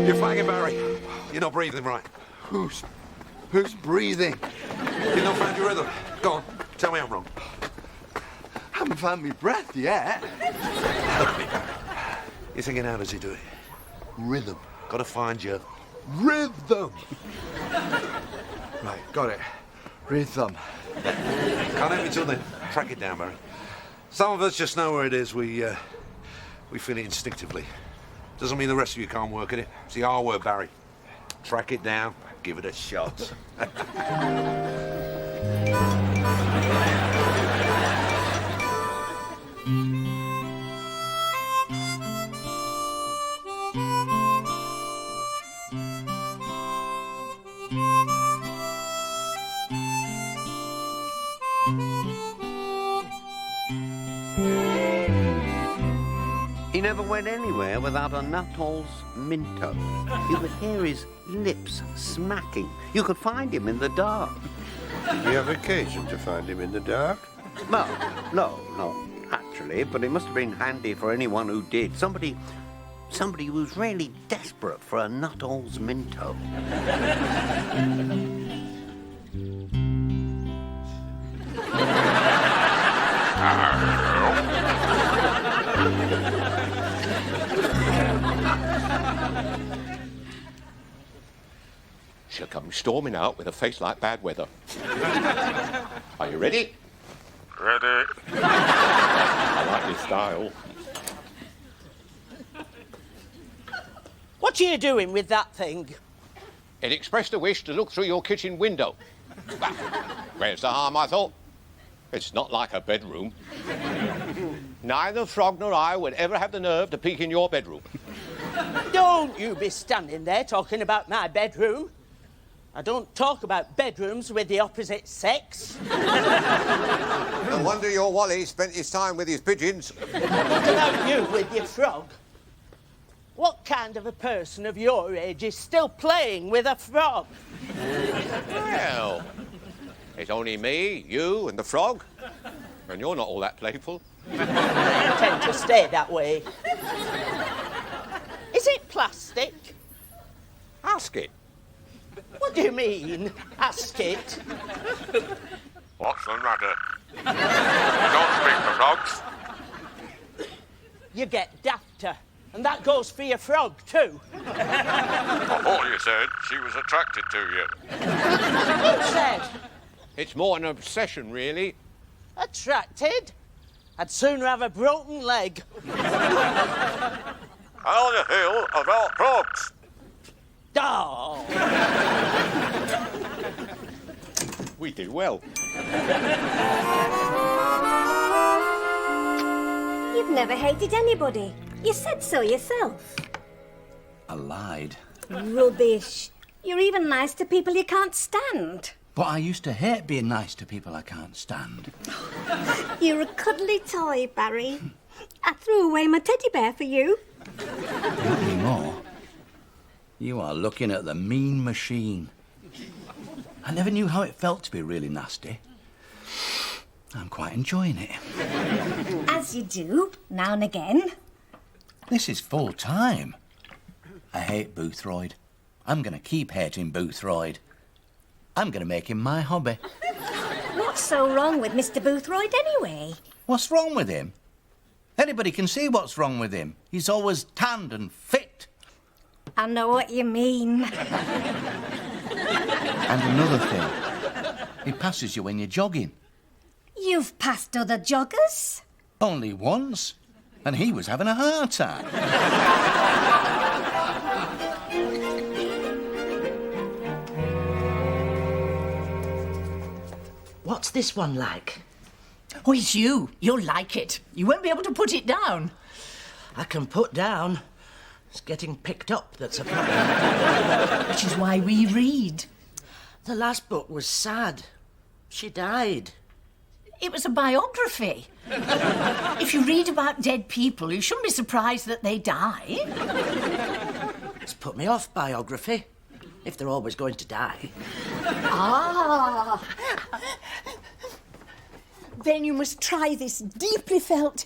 You're flagging, Barry. You're not breathing right. Who's breathing? You've not found your rhythm. Go on, tell me I'm wrong. Haven't found me breath yet. You're thinking, how does he do it? Rhythm. Got to find your... Rhythm. Right, got it. Rhythm. Can't help you till then. Track it down, Barry. Some of us just know where it is. We feel it instinctively. Doesn't mean the rest of you can't work at it. It's the R word, Barry. Track it down, give it a shot. He never went anywhere without a Nuttall's Minto. You could hear his lips smacking. You could find him in the dark. Did you have occasion to find him in the dark? Well, no, not actually, but it must have been handy for anyone who did. Somebody who was really desperate for a Nuttall's Minto. She'll come storming out with a face like bad weather. Are you ready? Ready. I like your style. What are you doing with that thing? It expressed a wish to look through your kitchen window. Well, where's the harm, I thought? It's not like a bedroom. Neither Frog nor I would ever have the nerve to peek in your bedroom. Don't you be standing there talking about my bedroom. I don't talk about bedrooms with the opposite sex. No wonder your Wally spent his time with his pigeons. What about you with your frog? What kind of a person of your age is still playing with a frog? Well, it's only me, you and the frog. And you're not all that playful. I tend to stay that way. Is it plastic? Ask it. What do you mean? Ask it. What's the matter? Don't speak for frogs. You get dafter. And that goes for your frog, too. I thought you said she was attracted to you. Who said? It's more an obsession, really. Attracted? I'd sooner have a broken leg. How the hell about frogs? Oh. We did well. You've never hated anybody. You said so yourself. I lied. Rubbish. You're even nice to people you can't stand. But I used to hate being nice to people I can't stand. You're a cuddly toy, Barry. I threw away my teddy bear for you. Not anymore. You are looking at the mean machine. I never knew how it felt to be really nasty. I'm quite enjoying it. As you do, now and again. This is full time. I hate Boothroyd. I'm going to keep hating Boothroyd. I'm going to make him my hobby. What's so wrong with Mr. Boothroyd anyway? What's wrong with him? Anybody can see what's wrong with him. He's always tanned and fit. I know what you mean. And another thing. He passes you when you're jogging. You've passed other joggers? Only once. And he was having a heart attack. What's this one like? Oh, it's you. You'll like it. You won't be able to put it down. I can put down. It's getting picked up that's a problem. Which is why we read. The last book was sad. She died. It was a biography. If you read about dead people, you shouldn't be surprised that they die. It's put me off biography, if they're always going to die. Ah. Then you must try this deeply felt,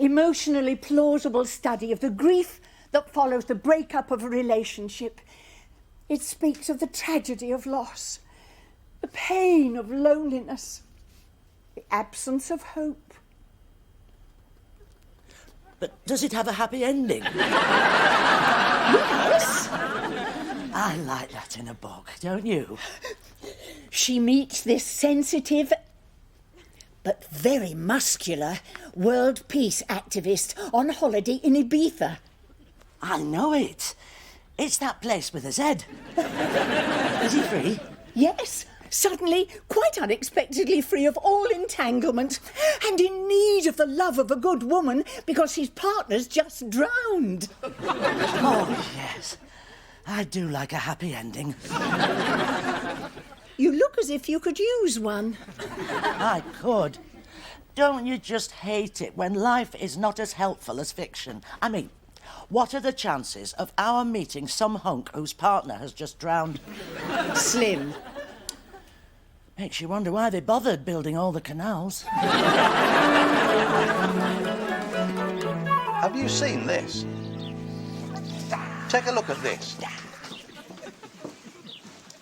emotionally plausible study of the grief that follows the breakup of a relationship. It speaks of the tragedy of loss, the pain of loneliness, the absence of hope. But does it have a happy ending? Yes. I like that in a book, don't you? She meets this sensitive but very muscular world peace activist on holiday in Ibiza. I know it. It's that place with a Z. Is he free? Yes, suddenly, quite unexpectedly free of all entanglement and in need of the love of a good woman because his partner's just drowned. Oh, yes. I do like a happy ending. You look as if you could use one. I could. Don't you just hate it when life is not as helpful as fiction? I mean, what are the chances of our meeting some hunk whose partner has just drowned? Slim. Makes you wonder why they bothered building all the canals. Have you seen this? Take a look at this.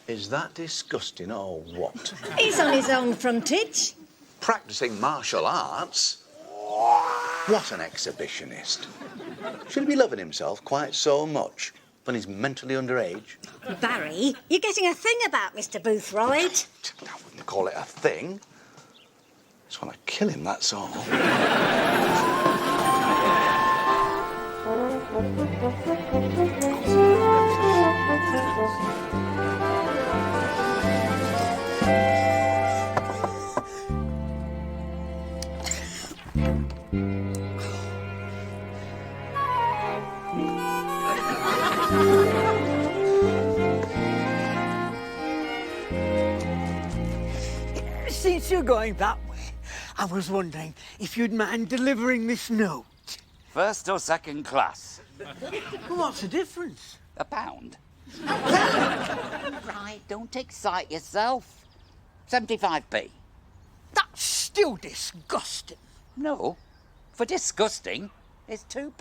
Is that disgusting or what? He's on his own frontage. Practicing martial arts? What an exhibitionist. Should he be loving himself quite so much when he's mentally underage? Barry, you're getting a thing about Mr. Boothroyd. I wouldn't call it a thing. Just want to kill him, that's all. Since you're going that way, I was wondering if you'd mind delivering this note. First or second class? Well, what's the difference? £1. Right, don't excite yourself. 75p. That's still disgusting. No, for disgusting, it's £2.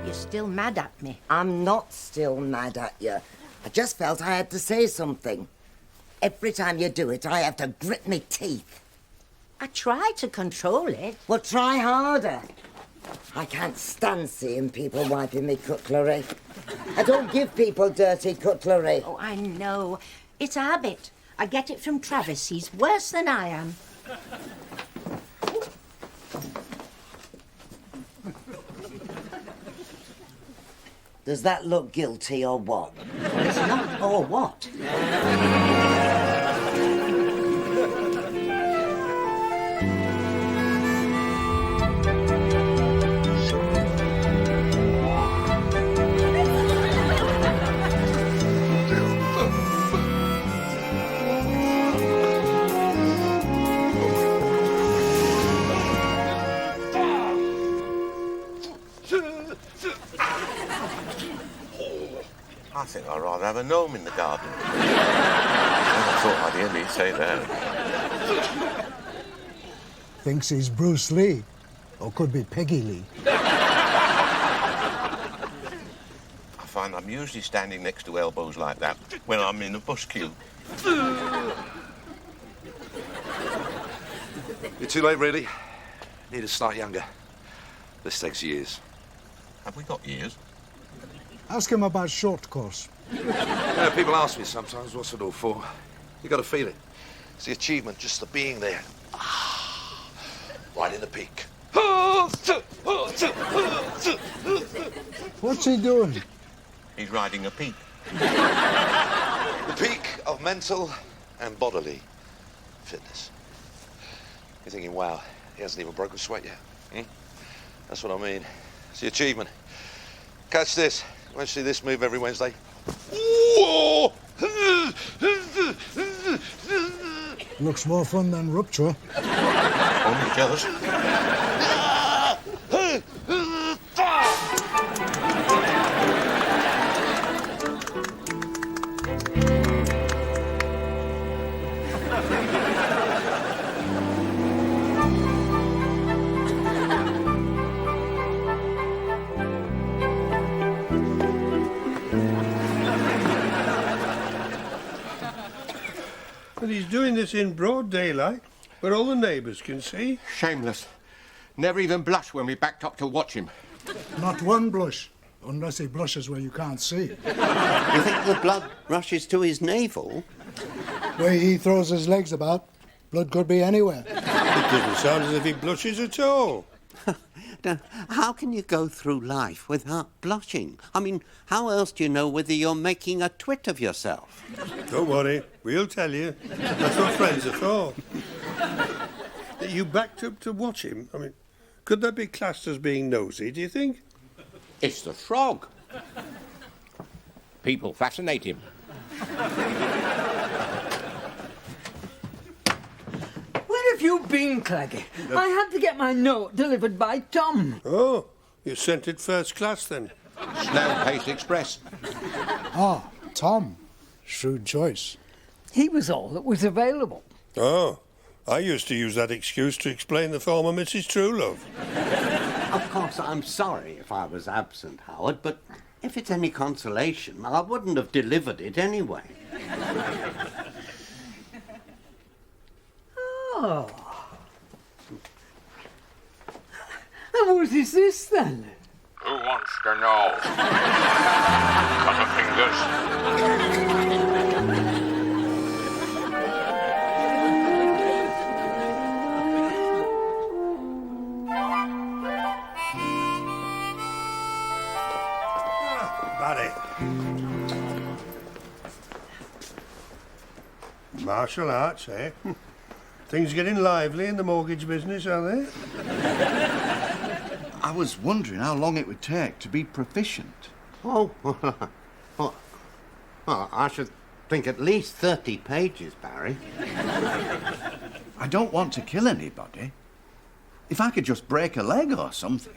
You're still mad at me. I'm not still mad at you. I just felt I had to say something. Every time you do it, I have to grit my teeth. I try to control it. Well, try harder. I can't stand seeing people wiping me cutlery. I don't give people dirty cutlery. Oh, I know. It's a habit. I get it from Travis. He's worse than I am. Does that look guilty or what? It's not or what. I think I'd rather have a gnome in the garden. I thought I'd hear me say that. Thinks he's Bruce Lee, or could be Peggy Lee. I find I'm usually standing next to elbows like that when I'm in a bus queue. You're too late, really. Need to start younger. This takes years. Have we got years? Ask him about short course. Yeah, people ask me sometimes, what's it all for? You got to feel it. It's the achievement, just the being there. Right in the peak. What's he doing? He's riding a peak. The peak of mental and bodily fitness. You're thinking, wow, he hasn't even broken sweat yet. That's what I mean. It's the achievement. Catch this. You won't see this move every Wednesday. Looks more fun than rupture. Only jealous. he's doing this in broad daylight, where all the neighbours can see. Shameless. Never even blushed when we backed up to watch him. Not one blush, unless he blushes where you can't see. You think the blood rushes to his navel? Way he throws his legs about, blood could be anywhere. It doesn't sound as if he blushes at all. Now, how can you go through life without blushing? I mean, how else do you know whether you're making a twit of yourself? Don't worry, we'll tell you. That's what friends are for. You backed up to watch him? I mean, could that be classed as being nosy, do you think? It's the frog. People fascinate him. Where have you been, Claggy? I had to get my note delivered by Tom. Oh, you sent it first class then? Snail Pace Express. Ah, Tom. Shrewd choice. He was all that was available. Oh, I used to use that excuse to explain the former Mrs. Truelove. Of course, I'm sorry if I was absent, Howard, but if it's any consolation, I wouldn't have delivered it anyway. Oh. And what is this then? Who wants to know? Butterfingers. Barry. Martial arts, eh? Things getting lively in the mortgage business, are they? I was wondering how long it would take to be proficient. Oh, I should think at least 30 pages, Barry. I don't want to kill anybody. If I could just break a leg or something.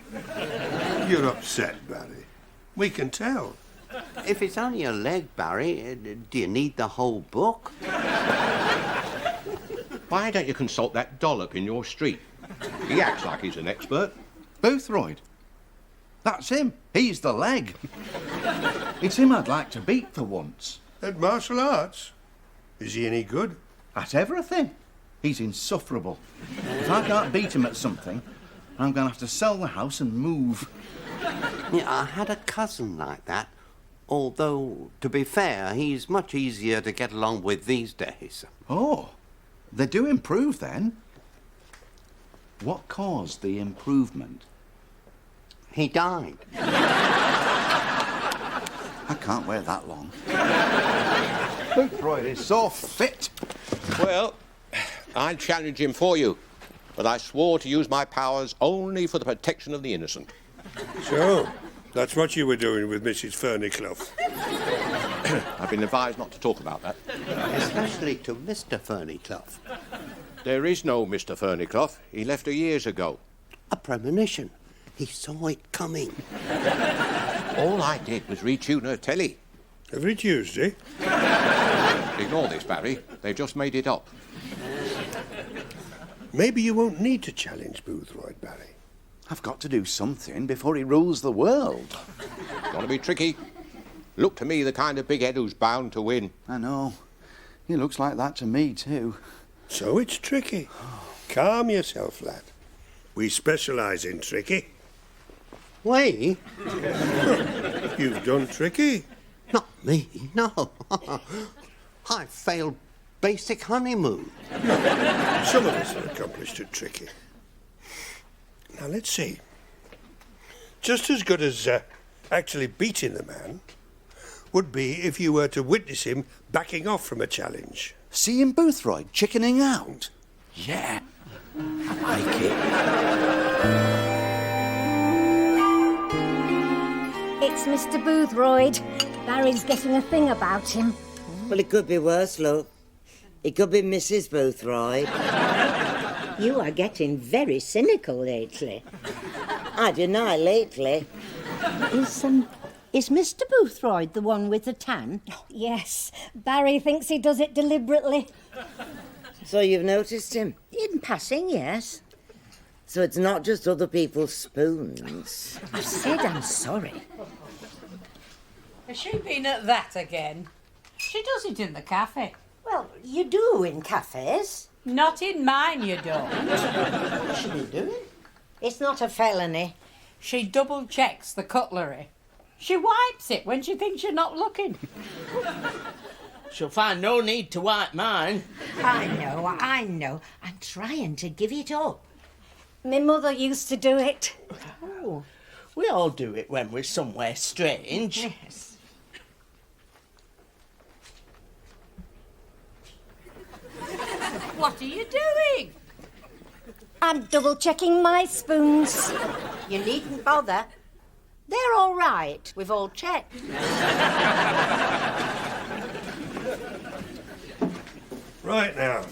You're upset, Barry. We can tell. If it's only a leg, Barry, do you need the whole book? Why don't you consult that dollop in your street? He acts like he's an expert. Boothroyd. That's him. He's the leg. It's him I'd like to beat for once. At martial arts? Is he any good? At everything. He's insufferable. If I can't beat him at something, I'm going to have to sell the house and move. Yeah, I had a cousin like that. Although, to be fair, he's much easier to get along with these days. Oh, they do improve then. What caused the improvement? He died. I can't wait that long. Boothroyd is so fit. Well, I'd challenge him for you, but I swore to use my powers only for the protection of the innocent. So, that's what you were doing with Mrs. Fernyclough. I've been advised not to talk about that. Especially to Mr. Fernyclough. There is no Mr. Fernyclough. He left her years ago. A premonition. He saw it coming. All I did was retune her telly. Every Tuesday? Ignore this, Barry. They've just made it up. Maybe you won't need to challenge Boothroyd, Barry. I've got to do something before he rules the world. Want to be tricky? Look to me the kind of big head who's bound to win. I know. He looks like that to me, too. So it's tricky. Calm yourself, lad. We specialise in tricky. We? You've done tricky. Not me, no. I failed basic honeymoon. No, some of us are accomplished at tricky. Now, let's see. Just as good as actually beating the man would be if you were to witness him backing off from a challenge. Seeing Boothroyd chickening out? Yeah. I like it. It's Mr. Boothroyd. Barry's getting a thing about him. Well, it could be worse, love. It could be Mrs. Boothroyd. You are getting very cynical lately. I deny lately. Is Mr. Boothroyd the one with the tan? Yes, Barry thinks he does it deliberately. So you've noticed him? In passing, yes. So it's not just other people's spoons. I said I'm sorry. Has she been at that again? She does it in the cafe. Well, you do in cafes. Not in mine, you don't. What's she been doing? It's not a felony. She double checks the cutlery. She wipes it when she thinks you're not looking. She'll find no need to wipe mine. I know. I'm trying to give it up. My mother used to do it. Oh, we all do it when we're somewhere strange. Yes. What are you doing? I'm double-checking my spoons. You needn't bother. They're all right. We've all checked. Right now,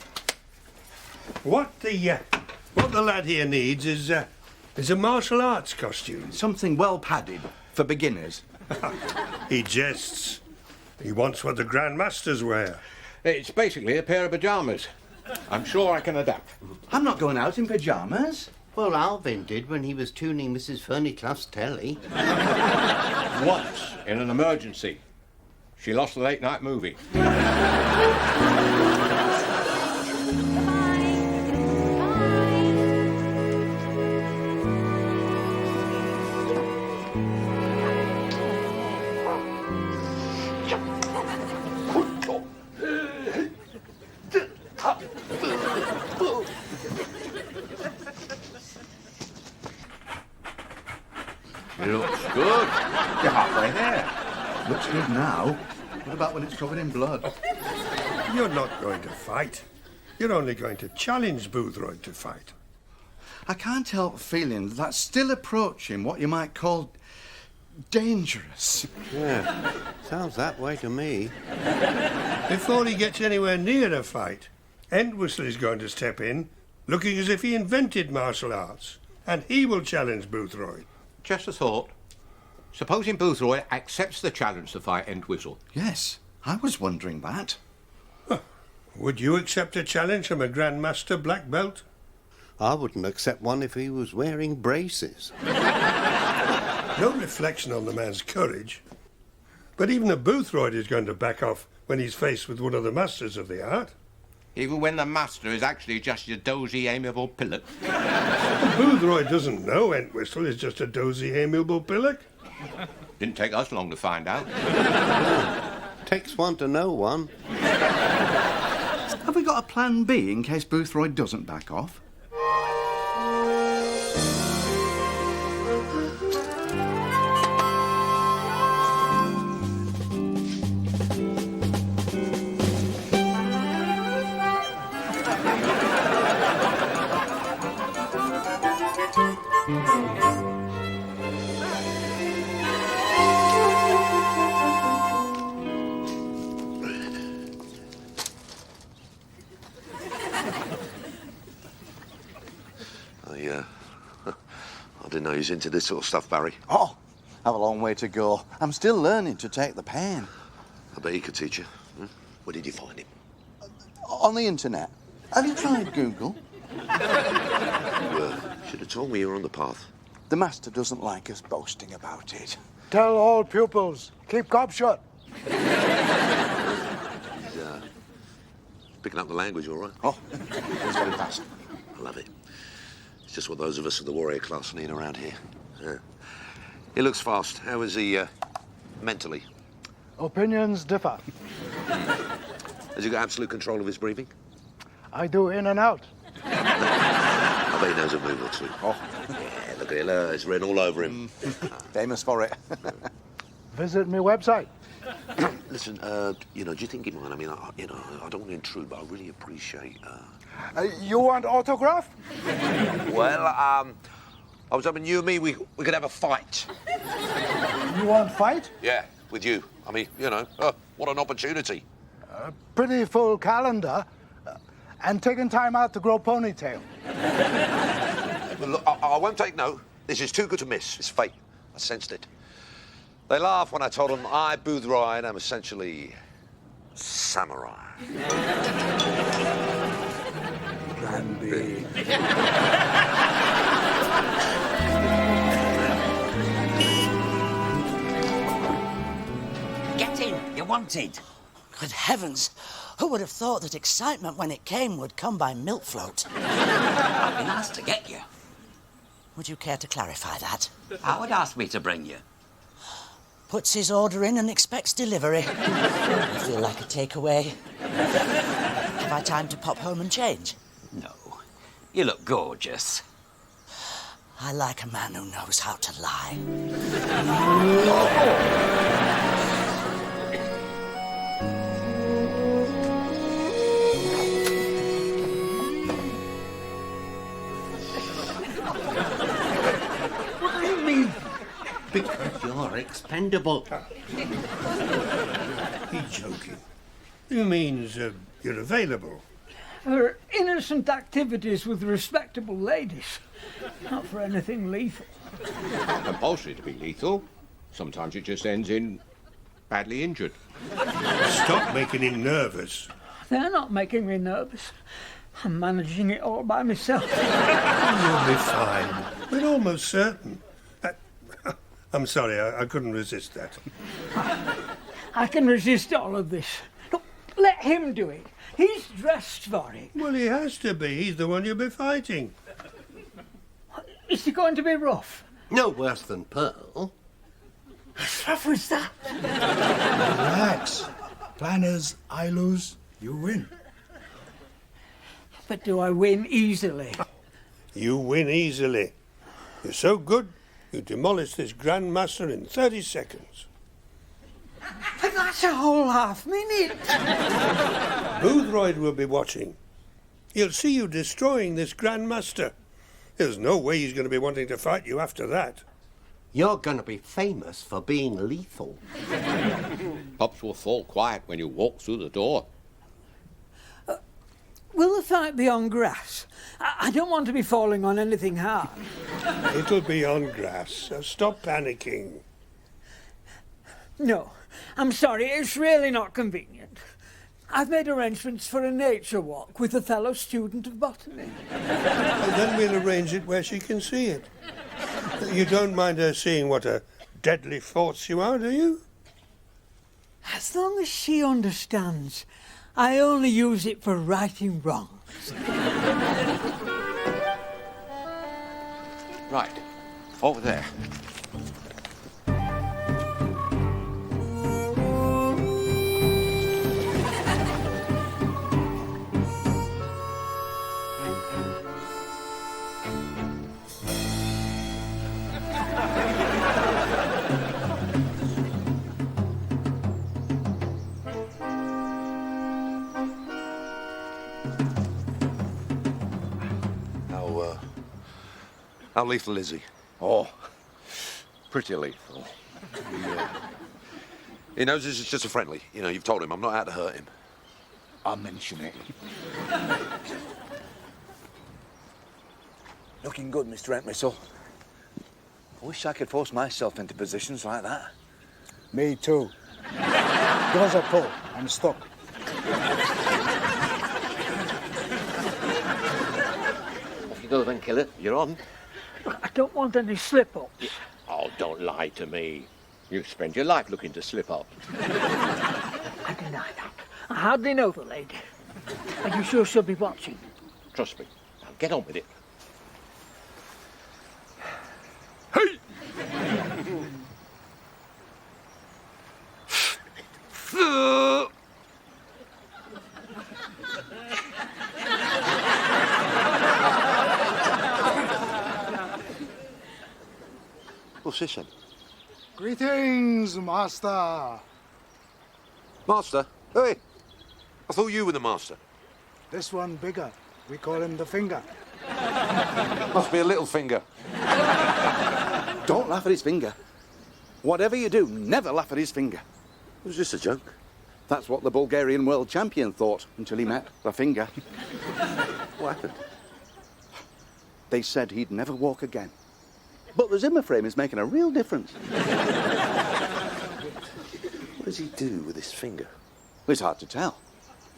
what the lad here needs is a martial arts costume. Something well padded for beginners. He jests. He wants what the Grand Masters wear. It's basically a pair of pyjamas. I'm sure I can adapt. I'm not going out in pyjamas. Well, Alvin did when he was tuning Mrs. Ferniclough's telly. Once, in an emergency. She lost the late-night movie. It looks good. You're halfway there. Looks good now. What about when it's covered in blood? You're not going to fight. You're only going to challenge Boothroyd to fight. I can't help feeling that's still approaching what you might call dangerous. Yeah, sounds that way to me. Before he gets anywhere near a fight, Entwistle is going to step in, looking as if he invented martial arts, and he will challenge Boothroyd. Just a thought. Supposing Boothroyd accepts the challenge to fight Entwistle. Yes, I was wondering that. Would you accept a challenge from a Grand Master black belt? I wouldn't accept one if he was wearing braces. No reflection on the man's courage. But even a Boothroyd is going to back off when he's faced with one of the masters of the art. Even when the master is actually just your dozy, amiable pillock. Boothroyd doesn't know Entwistle is just a dozy, amiable pillock. Didn't take us long to find out. Takes one to know one. Have we got a plan B in case Boothroyd doesn't back off? I didn't know he was into this sort of stuff, Barry. Oh, I have a long way to go. I'm still learning to take the pen. I bet he could teach you. Where did you find him? On the internet. Have you tried Google? You should have told me you were on the path. The master doesn't like us boasting about it. Tell all pupils, keep gob shut. He's picking up the language, all right? Oh, it's very fast. I love it. It's just what those of us of the warrior class need around here. Yeah. He looks fast. How is he mentally? Opinions differ. Has he got absolute control of his breathing? I do in and out. I bet he knows a move or two. Oh. Yeah, look at it. It's written all over him. Famous for it. Visit my website. Listen, do you think he might? I mean, I don't want to intrude, but I really appreciate... You want autograph? Well, I was hoping you and me, we could have a fight. You want fight? Yeah, with you. I mean, what an opportunity. Pretty full calendar. And taking time out to grow ponytail. Well, look, I won't take no. This is too good to miss. It's fate. I sensed it. They laughed when I told them I, Boothroyd, am essentially samurai. Plan B. Get in, you're wanted. Good heavens, Who would have thought that excitement when it came would come by milk float? It'd be nice to get you. Would you care to clarify that? Howard asked me to bring you. Puts his order in and expects delivery. I feel like a takeaway. Have I time to pop home and change? No. You look gorgeous. I like a man who knows how to lie. What do you mean? Because you're expendable. He's joking. He means you're available. For innocent activities with respectable ladies. Not for anything lethal. Not compulsory to be lethal. Sometimes it just ends in badly injured. Stop making him nervous. They're not making me nervous. I'm managing it all by myself. You'll be fine. We're almost certain. I'm sorry, I couldn't resist that. I can resist all of this. Look, let him do it. He's dressed for it. Well, he has to be. He's the one you'll be fighting. Is he going to be rough? No worse than Pearl. As rough as that? Relax. Plan is, I lose, you win. But do I win easily? You win easily. You're so good, you demolish this Grandmaster in 30 seconds. But that's a whole half minute. Boothroyd will be watching. He'll see you destroying this Grandmaster. There's no way he's going to be wanting to fight you after that. You're going to be famous for being lethal. Pops will fall quiet when you walk through the door. Will the fight be on grass? I don't want to be falling on anything hard. It'll be on grass, so stop panicking. No, I'm sorry, it's really not convenient. I've made arrangements for a nature walk with a fellow student of botany. And then we'll arrange it where she can see it. You don't mind her seeing what a deadly force you are, do you? As long as she understands, I only use it for righting wrongs. Right, over there. How lethal is he? Oh, pretty lethal. He knows this is just a friendly. You know, you've told him I'm not out to hurt him. I'll mention it. Looking good, Mr. Entwistle. I wish I could force myself into positions like that. Me too. Give us a pull. I'm stuck. Off you go then, killer. You're on. I don't want any slip-ups. Oh, don't lie to me. You spend your life looking to slip up. I deny that. I hardly know the lady. Are you sure she'll be watching? Trust me. Now get on with it. What's this then? Greetings, Master. Master? Hey! I thought you were the master. This one bigger. We call him the finger. Must be a little finger. Don't laugh at his finger. Whatever you do, never laugh at his finger. It was just a joke. That's what the Bulgarian world champion thought until he met the finger. What happened? They said he'd never walk again. But the Zimmer frame is making a real difference. What does he do with his finger? It's hard to tell.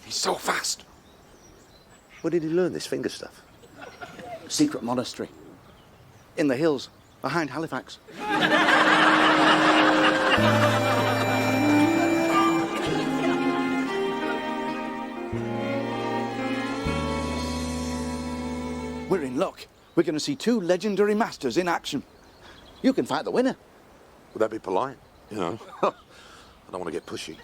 He's so fast. Where did he learn this finger stuff? Secret monastery. In the hills, behind Halifax. We're going to see two legendary masters in action. You can fight the winner. Would that be polite? You know, I don't want to get pushy.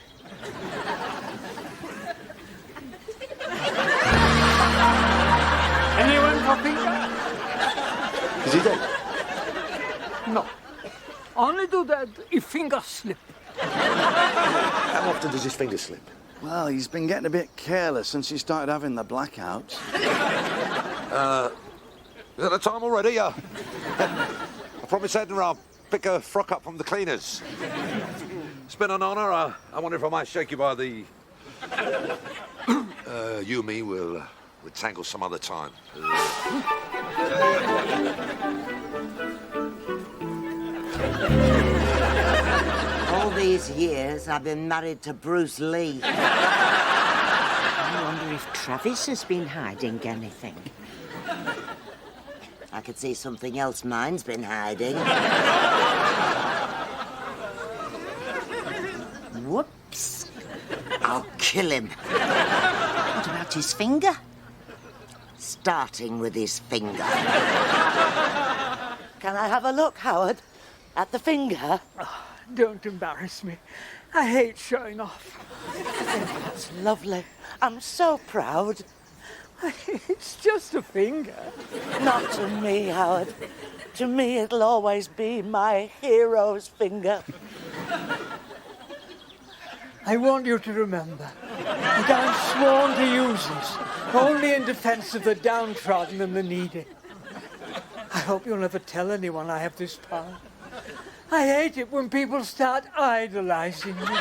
Anyone for finger? Is he dead? No. Only do that if fingers slip. How often does his finger slip? Well, he's been getting a bit careless since he started having the blackouts. Is it the time already? I promised Edna I'll pick a frock up from the cleaners. It's been an honour. I wonder if I might shake you by the... you and me will tangle some other time. All these years I've been married to Bruce Lee. I wonder if Travis has been hiding anything. I could see something else mine's been hiding. Whoops. I'll kill him. What about his finger? Starting with his finger. Can I have a look, Howard? At the finger? Oh, don't embarrass me. I hate showing off. That's lovely. I'm so proud. It's just a finger. Not to me, Howard. To me, it'll always be my hero's finger. I want you to remember that I'm sworn to use this only in defense of the downtrodden and the needy. I hope you'll never tell anyone I have this power. I hate it when people start idolizing me.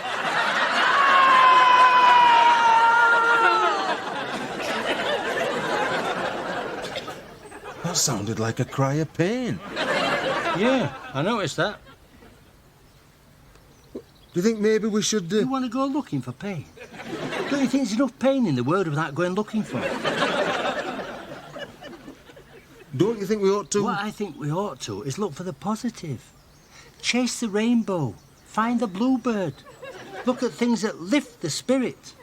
That sounded like a cry of pain. Yeah, I noticed that. Do you think maybe we should... You want to go looking for pain? Don't you think there's enough pain in the world without going looking for it? Don't you think we ought to... What I think we ought to is look for the positive. Chase the rainbow. Find the bluebird. Look at things that lift the spirit.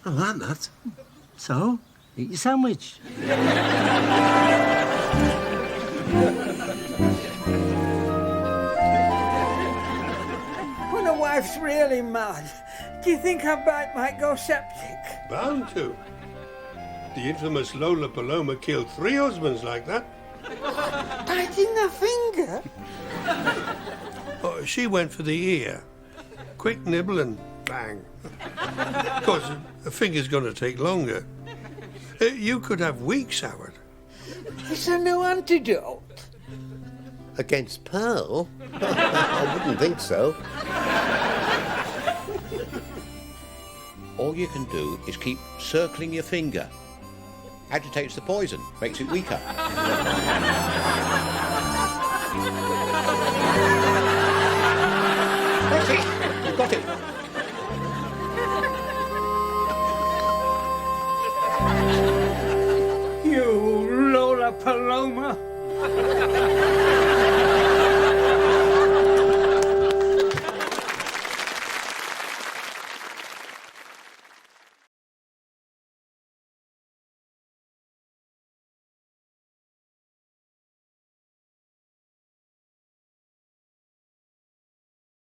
I like that. So, eat your sandwich. When a wife's really mad, do you think her bite might go septic? Bound to. The infamous Lola Paloma killed 3 husbands like that. Biting the finger? Oh, she went for the ear. Quick nibble and bang. Of course, a finger's going to take longer. You could have weeks, Howard. It's a new antidote. Against Pearl? I wouldn't think so. All you can do is keep circling your finger. Agitates the poison, makes it weaker. That's it. You've got it.